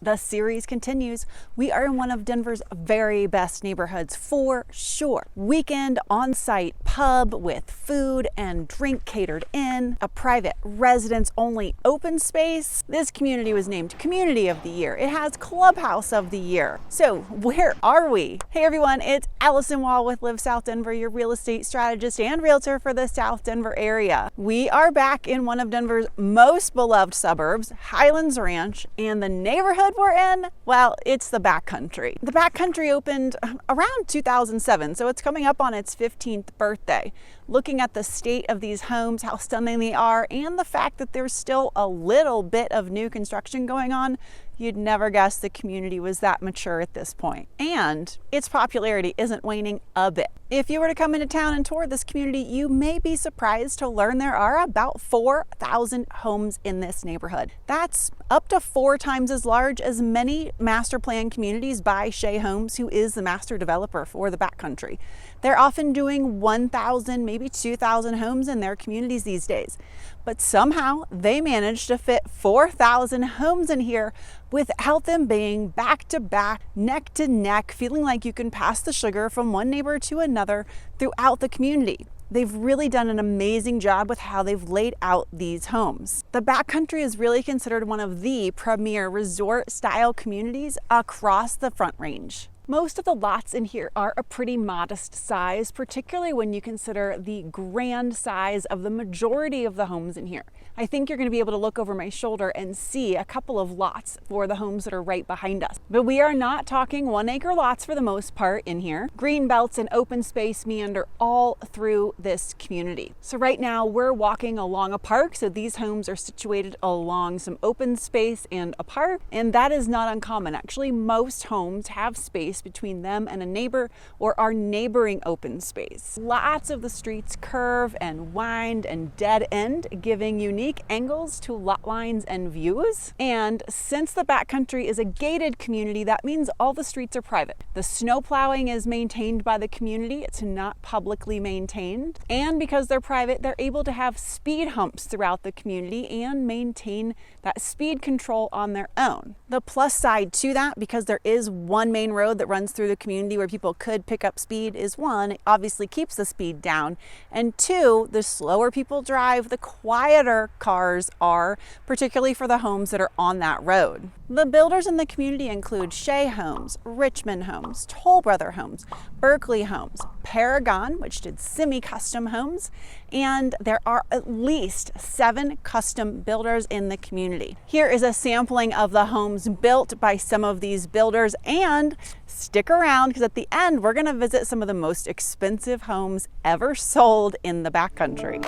The series continues. We are in one of Denver's very best neighborhoods for sure. Weekend on-site pub with food and drink catered in, a private residence-only open space. This community was named Community of the Year. It has Clubhouse of the Year. So where are we? Hey everyone, it's Alyson Wahl with Live South Denver, your real estate strategist and realtor for the South Denver area. We are back in one of Denver's most beloved suburbs, Highlands Ranch, and the neighborhood we're in, well, it's the Backcountry. The Backcountry opened around 2007, so it's coming up on its 15th birthday. Looking at the state of these homes, how stunning they are, and the fact that there's still a little bit of new construction going on, you'd never guess the community was that mature at this point. And its popularity isn't waning a bit. If you were to come into town and tour this community, you may be surprised to learn there are about 4,000 homes in this neighborhood. That's up to 4 times as large as many master plan communities by Shea Homes, who is the master developer for the Backcountry. They're often doing 1,000, maybe 2,000 homes in their communities these days. But somehow they managed to fit 4,000 homes in here without them being back to back, neck to neck, feeling like you can pass the sugar from one neighbor to another throughout the community. They've really done an amazing job with how they've laid out these homes. The Backcountry is really considered one of the premier resort style communities across the Front Range. Most of the lots in here are a pretty modest size, particularly when you consider the grand size of the majority of the homes in here. I think you're going to be able to look over my shoulder and see a couple of lots for the homes that are right behind us. But we are not talking 1-acre lots for the most part in here. Green belts and open space meander all through this community. So right now we're walking along a park. So these homes are situated along some open space and a park, and that is not uncommon. Actually, most homes have space between them and a neighbor or are neighboring open space. Lots of the streets curve and wind and dead end, giving unique angles to lot lines and views. And since the Backcountry is a gated community, that means all the streets are private. The snow plowing is maintained by the community. It's not publicly maintained. And because they're private, they're able to have speed humps throughout the community and maintain that speed control on their own. The plus side to that, because there is one main road that runs through the community where people could pick up speed, is 1, it obviously keeps the speed down, and 2, the slower people drive, the quieter cars are, particularly for the homes that are on that road. The builders in the community include Shea Homes, Richmond Homes, Toll Brother Homes, Berkeley Homes, Paragon, which did semi-custom homes, and there are at least 7 custom builders in the community. Here is a sampling of the homes built by some of these builders, and stick around because at the end we're going to visit some of the most expensive homes ever sold in the Backcountry.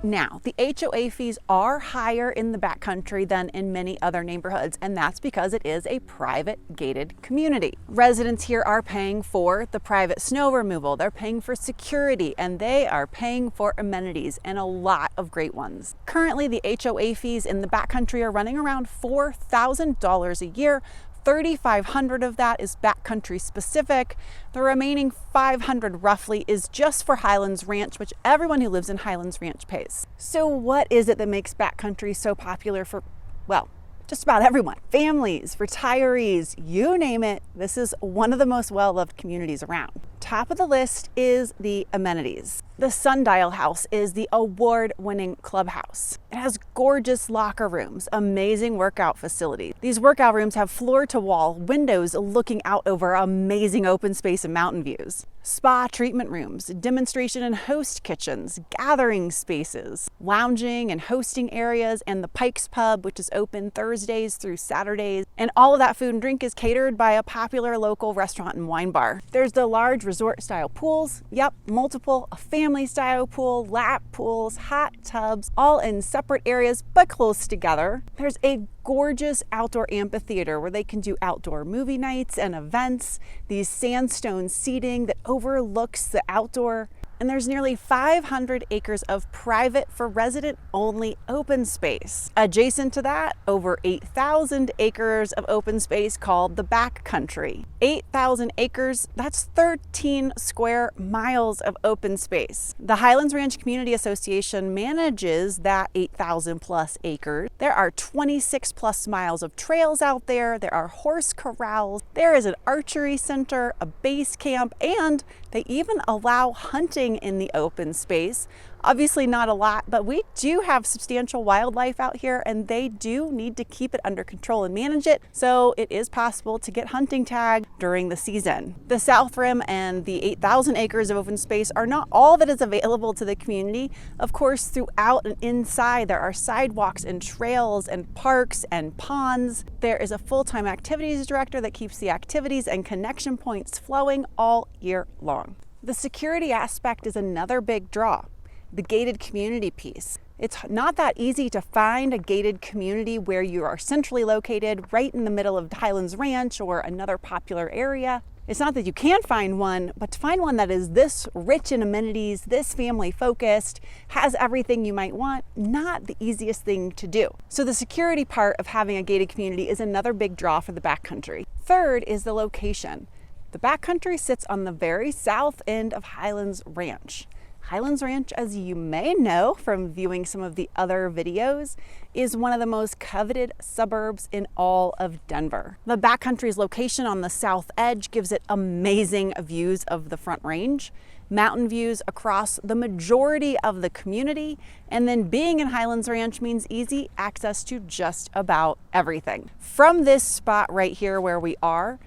Now, the HOA fees are higher in the Backcountry than in many other neighborhoods, and that's because it is a private gated community. Residents here are paying for the private snow removal, they're paying for security, and they are paying for amenities, and a lot of great ones. Currently, the HOA fees in the Backcountry are running around $4,000 a year. $3,500 of that is Backcountry specific. The remaining $500 roughly is just for Highlands Ranch, which everyone who lives in Highlands Ranch pays. So what is it that makes Backcountry so popular for, well, just about everyone? Families, retirees, you name it. This is one of the most well-loved communities around. Top of the list is the amenities. The Sundial House is the award-winning clubhouse. It has gorgeous locker rooms, amazing workout facility. These workout rooms have floor-to-wall windows looking out over amazing open space and mountain views. Spa treatment rooms, demonstration and host kitchens, gathering spaces, lounging and hosting areas, and the Pikes Pub, which is open Thursdays through Saturdays. And all of that food and drink is catered by a popular local restaurant and wine bar. There's the large resort resort style pools. Yep, multiple, a family style pool, lap pools, hot tubs, all in separate areas but close together. There's a gorgeous outdoor amphitheater where they can do outdoor movie nights and events, these sandstone seating that overlooks the outdoor. And there's nearly 500 acres of private for resident only open space. Adjacent to that, over 8,000 acres of open space called the Backcountry. 8,000 acres, that's 13 square miles of open space. The Highlands Ranch Community Association manages that 8,000 plus acres. There are 26 plus miles of trails out there. There are horse corrals. There is an archery center, a base camp, and they even allow hunting in the open space. Obviously not a lot, but we do have substantial wildlife out here and they do need to keep it under control and manage it. So it is possible to get hunting tag during the season. The South Rim and the 8,000 acres of open space are not all that is available to the community. Of course, throughout and inside, there are sidewalks and trails and parks and ponds. There is a full-time activities director that keeps the activities and connection points flowing all year long. The security aspect is another big draw. The gated community piece. It's not that easy to find a gated community where you are centrally located right in the middle of Highlands Ranch or another popular area. It's not that you can't find one, but to find one that is this rich in amenities, this family focused, has everything you might want, not the easiest thing to do. So the security part of having a gated community is another big draw for the Backcountry. Third is the location. The Backcountry sits on the very south end of Highlands Ranch. Highlands Ranch, as you may know from viewing some of the other videos, is one of the most coveted suburbs in all of Denver. The Backcountry's location on the south edge gives it amazing views of the Front Range, mountain views across the majority of the community, and then being in Highlands Ranch means easy access to just about everything. From this spot right here where we are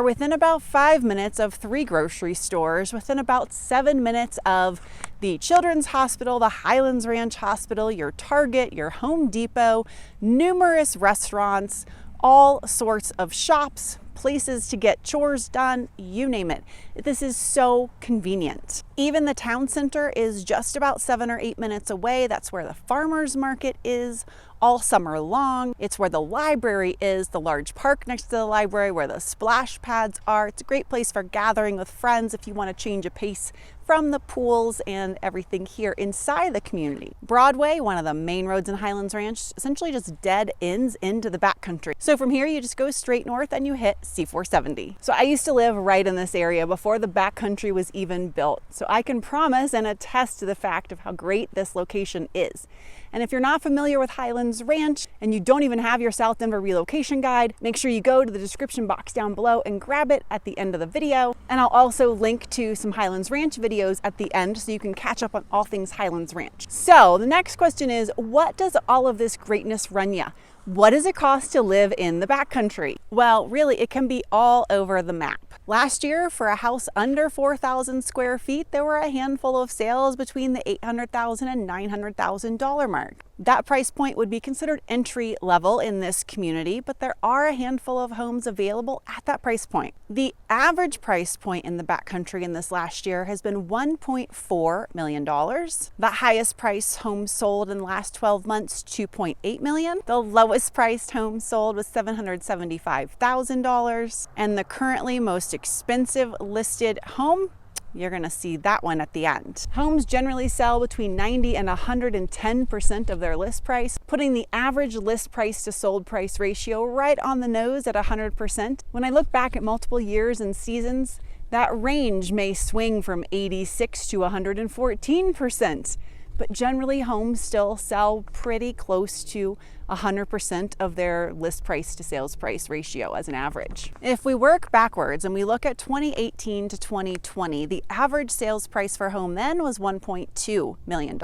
within about 5 minutes of 3 grocery stores, within about 7 minutes of the Children's Hospital, the Highlands Ranch Hospital, your Target, your Home Depot, numerous restaurants, all sorts of shops, places to get chores done, you name it. This is so convenient. Even the town center is just about 7 or 8 minutes away. That's where the farmers market is all summer long. It's where the library is, the large park next to the library where the splash pads are. It's a great place for gathering with friends if you want to change a pace from the pools and everything here inside the community. Broadway, one of the main roads in Highlands Ranch, essentially just dead ends into the Backcountry. So from here, you just go straight north and you hit C470. So I used to live right in this area before the Backcountry was even built. So I can promise and attest to the fact of how great this location is. And if you're not familiar with Highlands Ranch and you don't even have your South Denver relocation guide, make sure you go to the description box down below and grab it at the end of the video. And I'll also link to some Highlands Ranch videos at the end so you can catch up on all things Highlands Ranch. So the next question is, what does all of this greatness run ya? What does it cost to live in the Backcountry? Well, really, it can be all over the map. Last year, for a house under 4,000 square feet, there were a handful of sales between the $800,000 and $900,000 mark. That price point would be considered entry level in this community, but there are a handful of homes available at that price point. The average price point in the Backcountry in this last year has been $1.4 million. The highest priced home sold in the last 12 months, $2.8 million. The lowest priced home sold was $775,000. And the currently most expensive listed home, you're going to see that one at the end. Homes generally sell between 90 and 110% of their list price, putting the average list price to sold price ratio right on the nose at 100%. When I look back at multiple years and seasons, that range may swing from 86 to 114%. But generally homes still sell pretty close to 100% of their list price to sales price ratio as an average. If we work backwards and we look at 2018 to 2020, the average sales price for a home then was $1.2 million.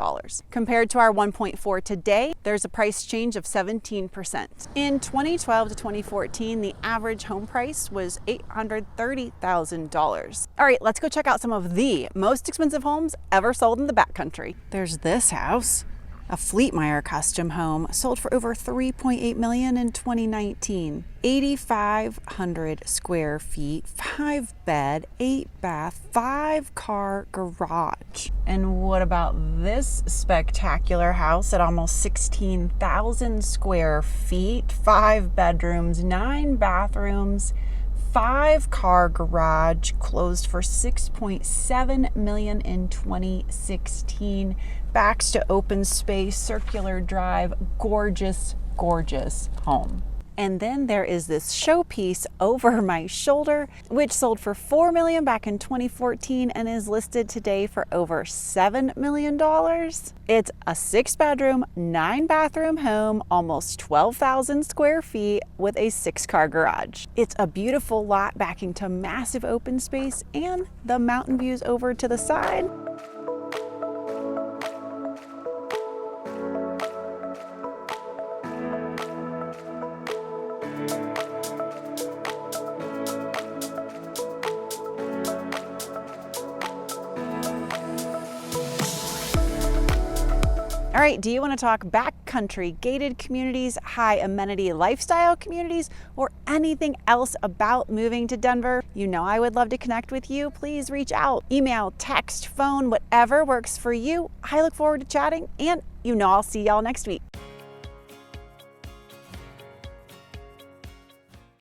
Compared to our 1.4 today, there's a price change of 17%. In 2012 to 2014, the average home price was $830,000. All right, let's go check out some of the most expensive homes ever sold in the Backcountry. There's this house. A Fleetmeyer custom home sold for over $3.8 million in 2019. 8,500 square feet, 5-bed, 8-bath, 5-car garage. And what about this spectacular house at almost 16,000 square feet, 5 bedrooms, 9 bathrooms, 5-car garage, closed for $6.7 million in 2016. Backs to open space, circular drive, gorgeous, gorgeous home. And then there is this showpiece over my shoulder, which sold for $4 million back in 2014 and is listed today for over $7 million. It's a 6-bedroom, 9-bathroom home, almost 12,000 square feet with a 6-car garage. It's a beautiful lot backing to massive open space and the mountain views over to the side. All right, do you want to talk backcountry, gated communities, high amenity lifestyle communities, or anything else about moving to Denver? You know I would love to connect with you. Please reach out, email, text, phone, whatever works for you. I look forward to chatting, and you know I'll see y'all next week.